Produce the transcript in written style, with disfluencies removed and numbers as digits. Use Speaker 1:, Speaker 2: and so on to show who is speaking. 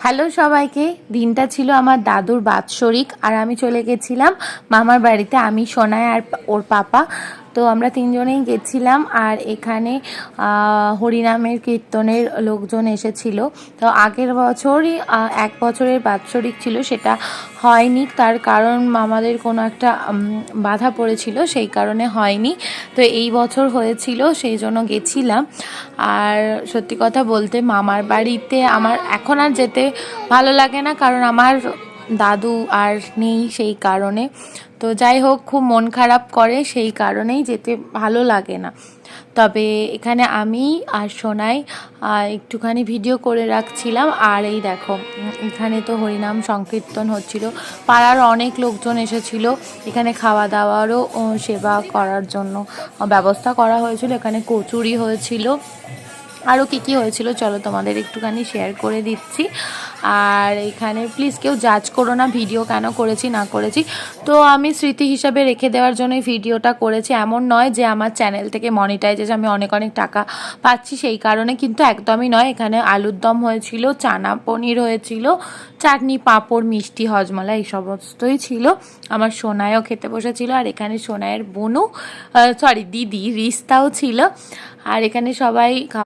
Speaker 1: Hello সবাইকে। দিনটা ছিল আমার দাদুর বাৎসরিক আর আমি চলে গেছিলাম মামার বাড়িতে, আমি সোনাই আর ওর পাপা। তো আমরা তিনজনেই গেছিলাম আর এখানে হরিনামের কীর্তনের লোকজন এসেছিল। তো আগের বছরই 1 বছরের বাৎসরিক ছিল, সেটা হয়নি, তার কারণ মামাদের কোনো একটা বাধা পড়েছিল, সেই কারণে হয়নি। তো এই বছর হয়েছিল, সেই জন্য গেছিলাম। আর সত্যি কথা বলতে মামার বাড়িতে আমার এখন আর যেতে ভালো লাগে না, কারণ আমার দাদু আর নেই, সেই কারণে। তো যাই হোক, খুব মন খারাপ করে, সেই কারণেই যেতে ভালো লাগে না। তবে এখানে আমি আর সোনাই একটুখানি ভিডিও করে রাখছিলাম। আর এই দেখো, এখানে তো হরিনাম সংকীর্তন হচ্ছিল, পাড়ার অনেক লোকজন এসেছিল। এখানে খাওয়া দাওয়ারও সেবা করার জন্য ব্যবস্থা করা হয়েছিল। এখানে কচুরি হয়েছিল, আরও কী হয়েছিল চলো তোমাদের একটুখানি শেয়ার করে দিচ্ছি। আর এখানে প্লিজ কেউ জাজ করো না ভিডিও কেন করেছি না করেছি, তো আমি স্মৃতি হিসাবে রেখে দেওয়ার জন্যই ভিডিওটা করেছি। এমন নয় যে আমার চ্যানেল থেকে মনিটাইজেশন আমি অনেক অনেক টাকা পাচ্ছি, সেই কারণে কিন্তু একদমই নয়। এখানে আলুর দম হয়েছিল, চানা পনির হয়েছিল, চাটনি, পাঁপড়, মিষ্টি, হজমলা এই সমস্তই ছিল। আমার সোনাইও খেতে বসেছিল, আর এখানে সোনাইয়ের বোনও দিদি রিস্তাও ছিল। আর এখানে সবাই